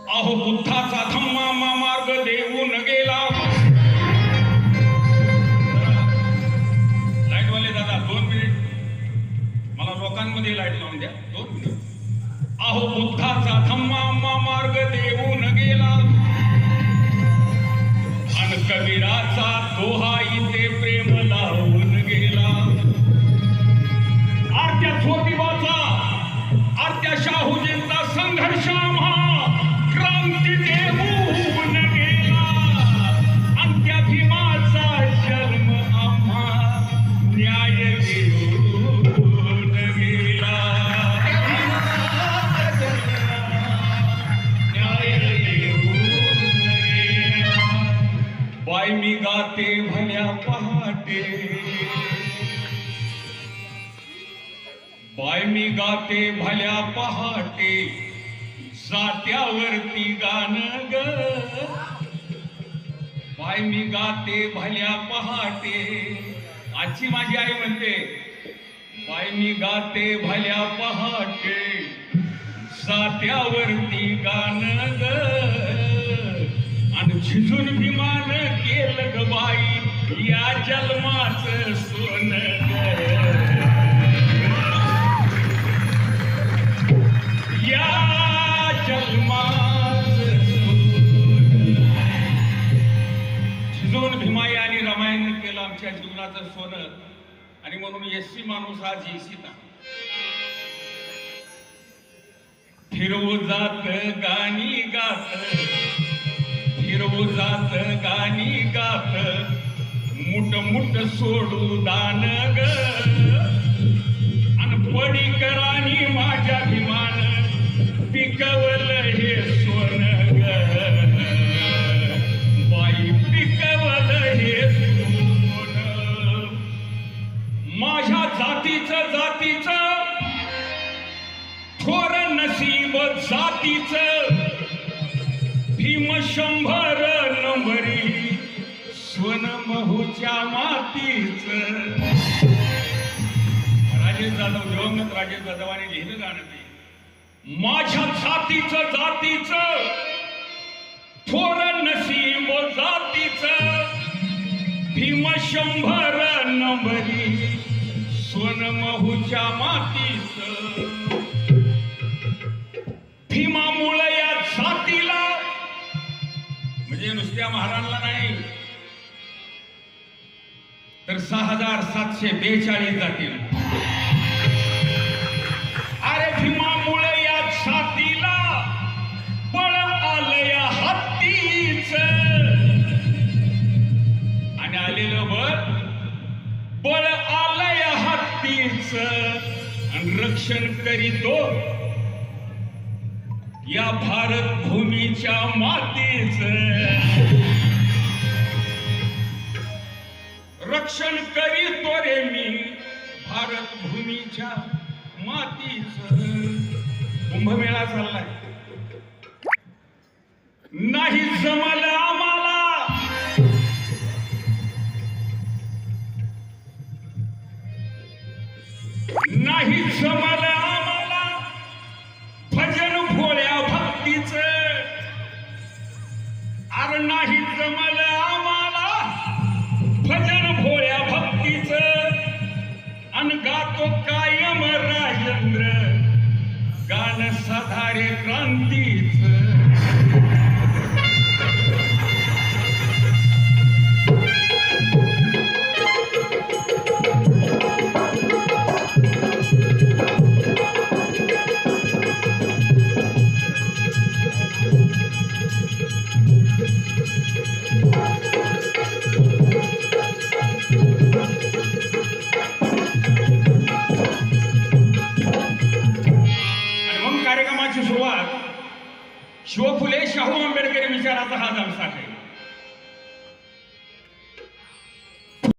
अहो बुद्धाचा धम्मा मार्ग देऊन गेला. लाईटवाले दादा 2 मिनिट, मला लोकांमध्ये लाईट लावून द्या 2 मिनिट. अहो बुद्धाचा धम्मा मार्ग देऊन गेला आणि कबीराचा दोहा इथे प्रेम लावून गेला. आरत्या ज्योतिबाचा आरत्या शाहूजींचा संघर्ष क्रांती देऊन गेला आणि त्या भीमाचा जन्म आम्हा न्याय देऊन गेला. न्याय देऊन गेला. बाय मी गाते भल्या पहाटे, बाय मी गाते भल्या पहाटे, जात्यावरती गाणं ग. बाय मी गाते भल्या पहाटे, आजची माझी आई म्हणते बाय मी गाते भल्या पहाटे, जात्यावरती गाणं ग. आणि झिजून विमान केलं ग बाई या जन्माचं सोनं ग. झिजून भीमाई आणि रामायण केलं आमच्या जीवनाचं सोनं. आणि म्हणून एससी माणूस हा जीसीता फिरवू जात गाणी गात, फिरवू जात गाणी गात, मुठ मुठ सोडू दान ग. आणि पडीकरांनी माझ्या भीमान पिकवलं हे सोनं ग. बाई पिकवलं हे सोनं. माझ्या जातीचं थोर नशीब जातीचं, भीम 100 नंबरी सोन महूच्या मातीचं. राजेश जाधव, दिवंगत राजेश जाधवांनी लिहिलं गाणं ते. माझ्या जातीचं थोर नशीब जातीचं, भीम 100 नंबरी सोन महूच्या मातीचं. भीमामुळे या जातीला, म्हणजे नुसत्या महाराणला नाही तर 6742 जातील. अरे भीमामुळे या जातीला बळ आलंय हत्तीचं. आणि आलेलं बळ आलंय हत्तीचं. आणि रक्षण करीतो या भारत भूमीच्या मातीचं. रक्षण करीतो रे मी भारत भूमीच्या मातीचं. कुंभमेळा चाललाय, नाही जमलं आम्हाला, नाही जमलं आम्हाला भजन भोळ्या भक्तीचं. अरे नाही जमलं आम्हाला भजन भोळ्या भक्तीचं. अन गातो कायम राजेंद्र गाणं साधारे क्रांतीचं. शिव फुले शाहू आंबेडकरी विचाराचा हा जलसा आहे.